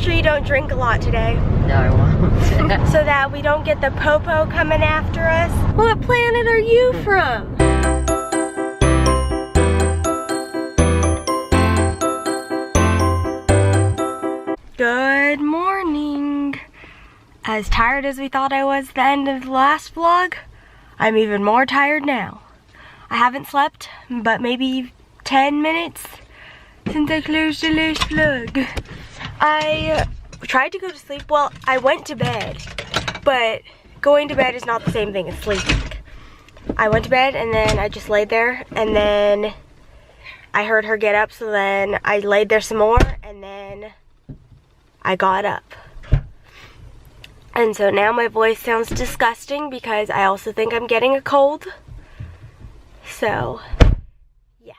sure you don't drink a lot today. No, I won't. So that we don't get the popo coming after us. What planet are you from? Good morning. As tired as we thought I was at the end of the last vlog, I'm even more tired now. I haven't slept, but maybe 10 minutes since I closed the last vlog. I tried to go to sleep. Well, I went to bed, but going to bed is not the same thing as sleeping. I went to bed and then I just laid there, and then I heard her get up, so then I laid there some more, and then I got up. And so now my voice sounds disgusting because I also think I'm getting a cold. So, yeah.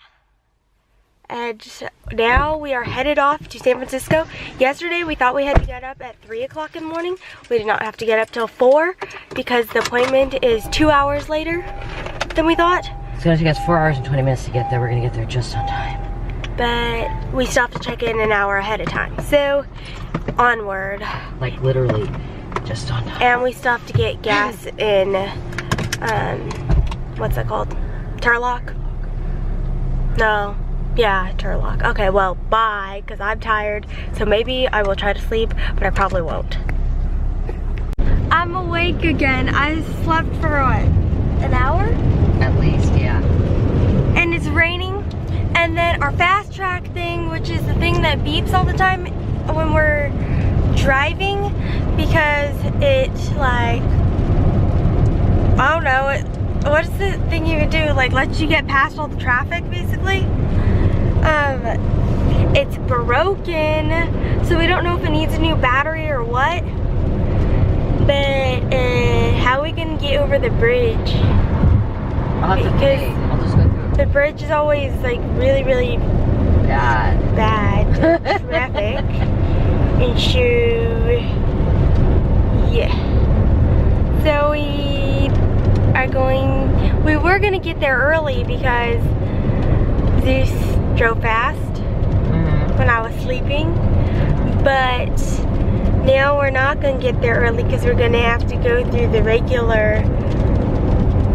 And now we are headed off to San Francisco. Yesterday we thought we had to get up at 3 o'clock in the morning. We did not have to get up till 4 because the appointment is 2 hours later than we thought. It's gonna take us 4 hours and 20 minutes to get there. We're gonna get there just on time. But we still have to check in an hour ahead of time. So, onward. Like literally just on time. And we still have to get gas in, what's that called? Turlock? No. Yeah, Turlock. Okay, well, bye, because I'm tired. So maybe I will try to sleep, but I probably won't. I'm awake again. I slept for what? An hour? At least, yeah. And it's raining. And then our fast track thing, which is the thing that beeps all the time when we're driving, because it's like, I don't know, what's the thing you would do? Like, lets you get past all the traffic, basically. It's broken, so we don't know if it needs a new battery or what. But how are we gonna get over the bridge? I'll have to pay. I'll just go through it. The bridge is always like really, really bad traffic. And so, yeah. So we were gonna get there early because Zeus drove fast when I was sleeping. But now we're not gonna get there early because we're gonna have to go through the regular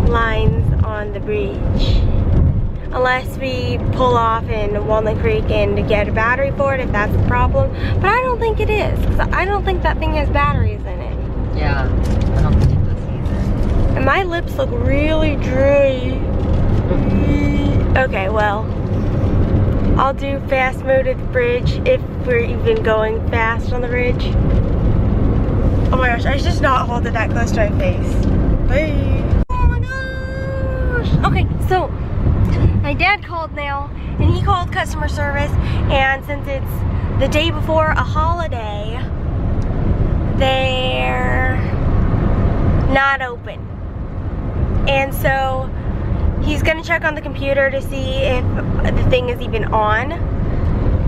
lines on the bridge. Unless we pull off in Walnut Creek and get a battery for it, if that's the problem. But I don't think it is, because I don't think that thing has batteries in it. Yeah, I don't think it does either. And my lips look really dry. Okay, well, I'll do fast mode at the bridge if we're even going fast on the bridge. Oh my gosh, I should just not hold it that close to my face. Bye. Oh my gosh. Okay, so my dad called now, and he called customer service, and since it's the day before a holiday, they're not open. And so he's gonna check on the computer to see if the thing is even on,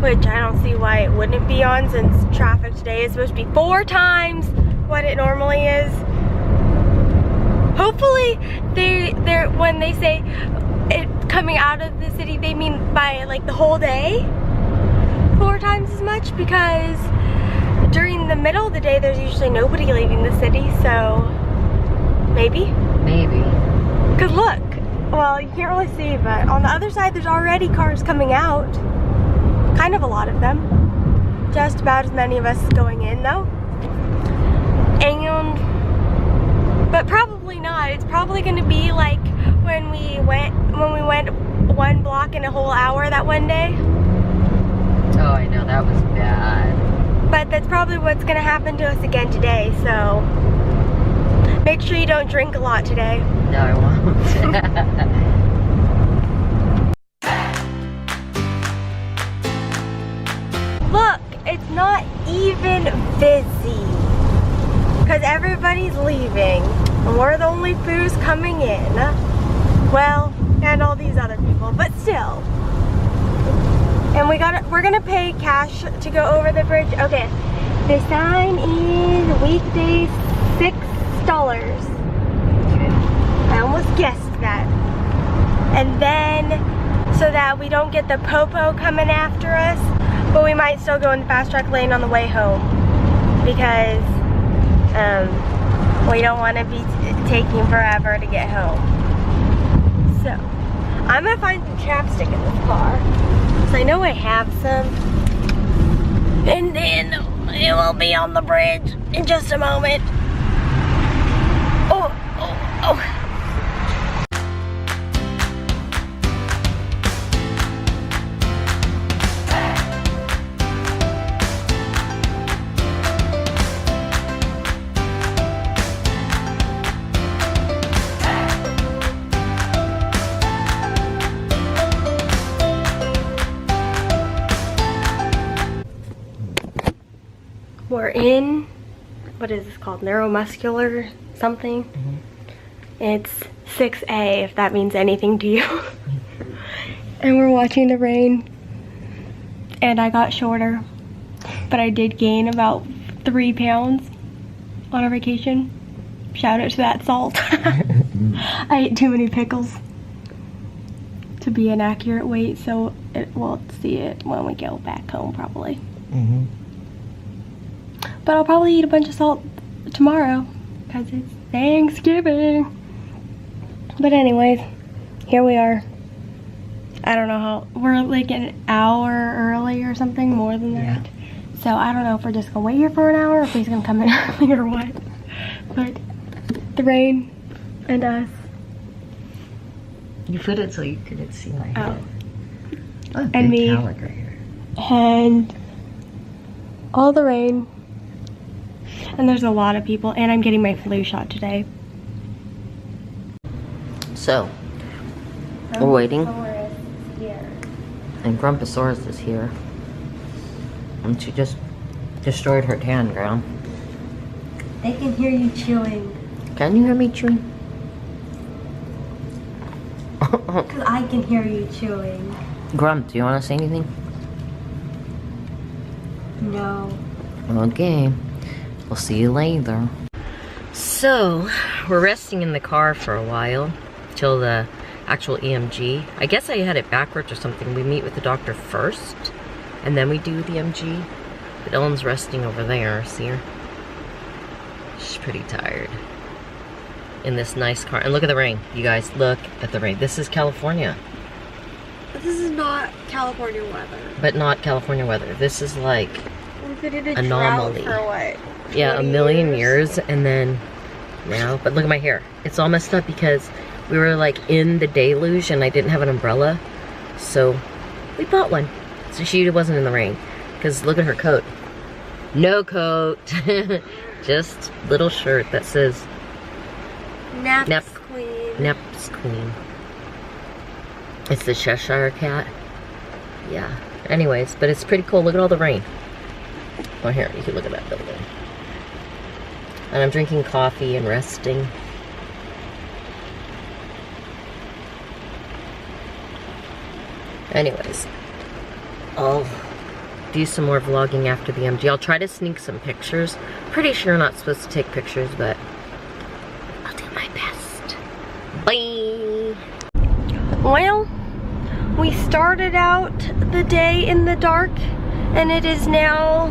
which I don't see why it wouldn't be on, since traffic today is supposed to be 4 times what it normally is. Hopefully they're when they say it coming out of the city, they mean by like the whole day 4 times as much, because during the middle of the day there's usually nobody leaving the city. So maybe because look, well, you can't really see, but on the other side there's already cars coming out, kind of a lot of them, just about as many of us going in though. And but probably not. It's probably going to be like when we went 1 block in a whole hour that one day. Oh, I know, that was bad. But that's probably what's going to happen to us again today, so make sure you don't drink a lot today. No, I won't. Look, it's not even busy because everybody's leaving and we're the only foos coming in. Well, and all these other people, but still. And we're gonna pay cash to go over the bridge. Okay, the sign is weekdays $6. I almost guessed that. And then, so that we don't get the popo coming after us, But we might still go in the fast track lane on the way home because we don't want to be taking forever to get home. So, I'm gonna find some chapstick in this car. So I know I have some. And then it will be on the bridge in just a moment. Oh. We're in, what is this called? Neuromuscular something? It's 6A, if that means anything to you. And we're watching the rain. And I got shorter. But I did gain about 3 pounds on our vacation. Shout out to that salt. I ate too many pickles to be an accurate weight, so we'll see it when we go back home probably. But I'll probably eat a bunch of salt tomorrow because it's Thanksgiving. But anyways, here we are. I don't know how, we're like an hour early or something, more than that. So I don't know if we're just gonna wait here for an hour or if he's gonna come in early or what. But the rain and us. You put it so you couldn't see my head. Oh, and me. Calic right here. And all the rain. And there's a lot of people, and I'm getting my flu shot today. So, we're waiting. Here. And Grumposaurus is here. And she just destroyed her tan ground. They can hear you chewing. Can you hear me chewing? Because I can hear you chewing. Grump, do you want to say anything? No. Okay. We'll see you later. So, we're resting in the car for a while till the actual EMG. I guess I had it backwards or something. We meet with the doctor first, and then we do the EMG. But Ellen's resting over there, see her? She's pretty tired. In this nice car. And look at the rain, you guys. Look at the rain. This is California. But this is not California weather. But not California weather. This is like We've been in a anomaly. drought for what? Yeah, a million years, and then now, but look at my hair. It's all messed up because we were like in the deluge and I didn't have an umbrella. So we bought one. So she wasn't in the rain. Because look at her coat. No coat. Just little shirt that says Naps Queen. Naps Queen. It's the Cheshire Cat. Yeah. Anyways, but it's pretty cool. Look at all the rain. Oh, here, you can look at that building. And I'm drinking coffee and resting. Anyways, I'll do some more vlogging after the EMG. I'll try to sneak some pictures. Pretty sure I'm not supposed to take pictures, but I'll do my best. Bye! Well, we started out the day in the dark, and it is now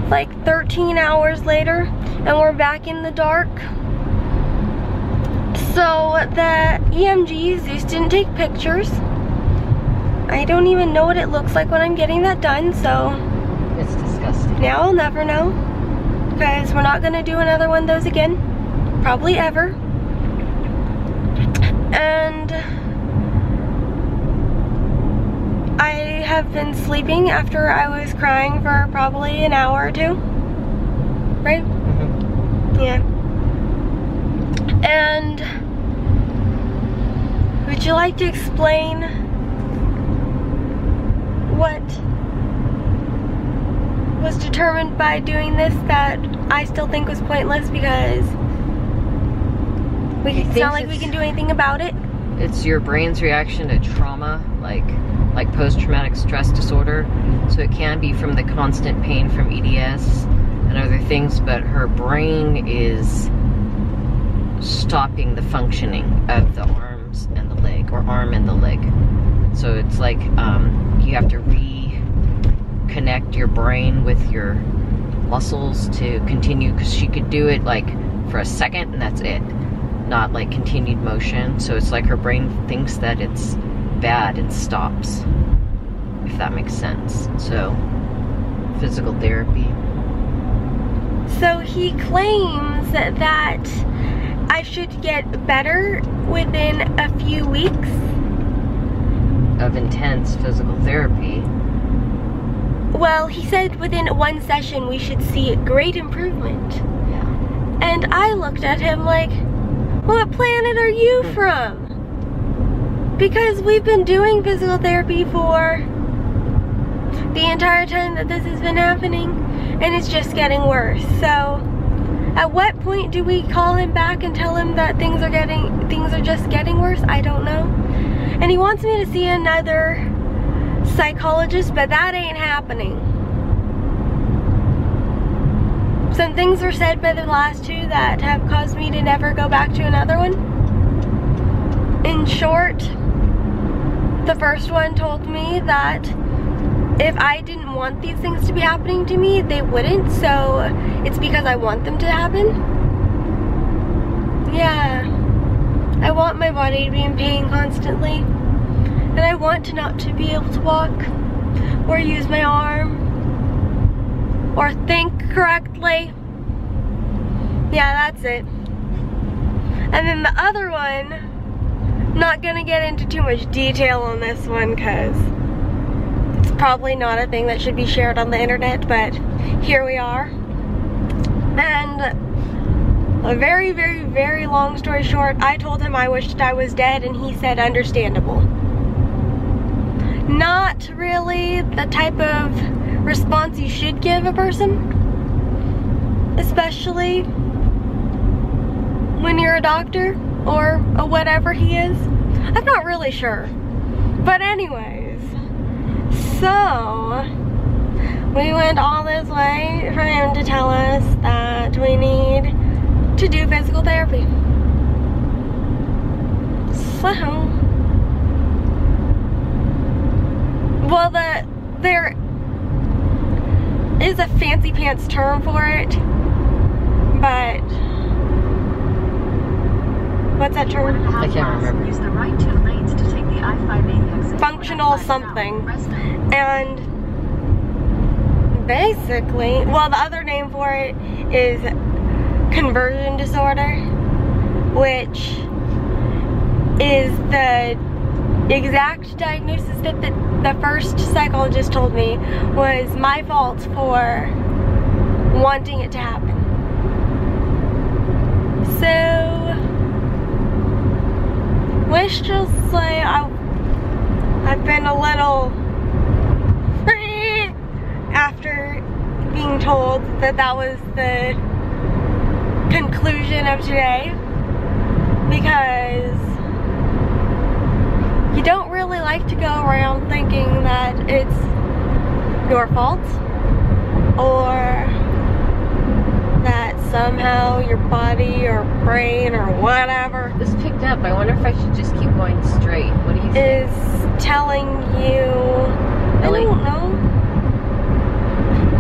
like 13 hours later, and we're back in the dark. So the EMGs, these didn't take pictures. I don't even know what it looks like when I'm getting that done, so It's disgusting. now I'll never know, because we're not gonna do another one of those again, probably ever. And I have been sleeping after I was crying for probably an hour or two, right? Yeah. And would you like to explain what was determined by doing this that I still think was pointless, because it's not like we can do anything about it? It's your brain's reaction to trauma, like post-traumatic stress disorder. So it can be from the constant pain from EDS and other things, but her brain is stopping the functioning of the arms and the leg, or arm and the leg. So it's like you have to connect your brain with your muscles to continue, because she could do it like for a second and that's it, not like continued motion. So it's like her brain thinks that it's bad and stops, if that makes sense. So physical therapy. So he claims that I should get better within a few weeks Of intense physical therapy. Well, he said within one session we should see great improvement. Yeah. And I looked at him like, what planet are you from? Because we've been doing physical therapy for the entire time that this has been happening, and it's just getting worse. So at what point do we call him back and tell him that things are just getting worse? I don't know. And he wants me to see another psychologist, but that ain't happening. Some things were said by the last two that have caused me to never go back to another one. In short, the first one told me that if I didn't want these things to be happening to me, they wouldn't, so it's because I want them to happen. Yeah. I want my body to be in pain constantly. And I want to not to be able to walk or use my arm or think correctly. Yeah, that's it. And then the other one, not gonna get into too much detail on this one because it's probably not a thing that should be shared on the internet, but here we are. And a very, very, very long story short, I told him I wished I was dead, and he said understandable. Not really the type of response you should give a person, especially when you're a doctor or a whatever he is. I'm not really sure. But anyways, so we went all this way for him to tell us that we need to do physical therapy. So, well, there is a fancy pants term for it, but what's that term? I can't remember. Use the right 2 lanes to take the I-580 exit. Functional something. And basically, well, the other name for it is conversion disorder, which is the exact diagnosis that the first psychologist told me was my fault for wanting it to happen. So, let's just say I've been a little after being told that that was the conclusion of today, because you don't really like to go around thinking that it's your fault or that somehow your body or brain or whatever This picked up. I wonder if I should just keep going straight. What do you think? is telling you, Really? I don't know,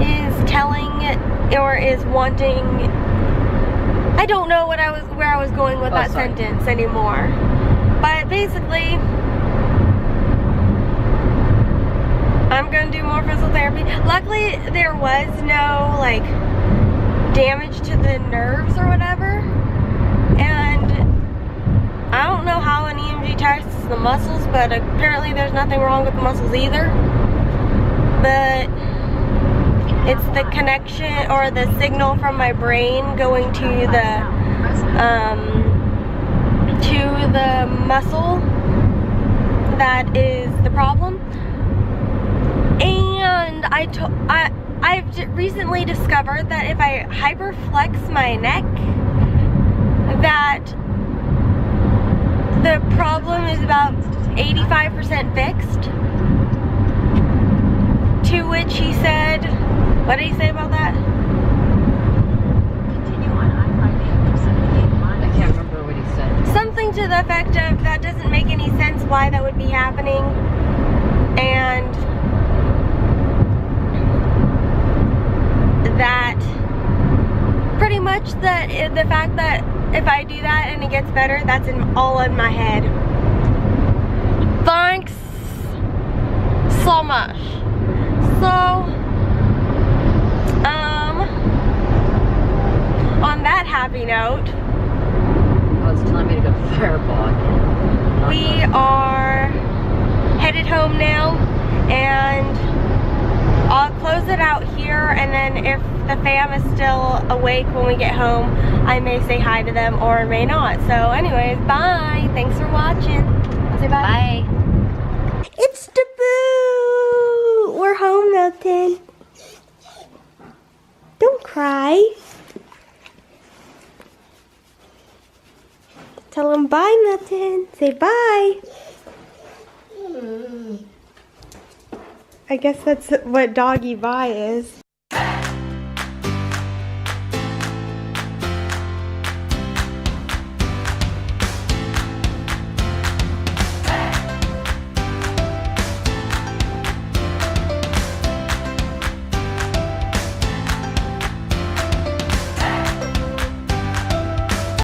is telling or is wanting, I don't know where I was going with that sorry. sentence anymore. But basically, I'm gonna do more physical therapy. Luckily, there was no like damage to the nerves or whatever, and I don't know how an EMG tests the muscles, but apparently there's nothing wrong with the muscles either. But it's the connection or the signal from my brain going to the muscle that is the problem. And I've recently discovered that if I hyperflex my neck, that the problem is about 85% fixed. To which he said, what did he say about that? Continue on I-580 for 78 miles. I can't remember what he said. Something to the effect of, that doesn't make any sense why that would be happening. And pretty much the fact that if I do that and it gets better, that's all in my head. Thanks so much. So, on that happy note, Oh, it's telling me to go fireball again. we are headed home now, and I'll close it out here, and then if the fam is still awake when we get home, I may say hi to them or may not. So anyways, bye. Thanks for watching. I'll say bye. Bye. It's the boo. We're home, Milton. Don't cry. Tell him bye, Milton. Say bye. I guess that's what doggy bye is.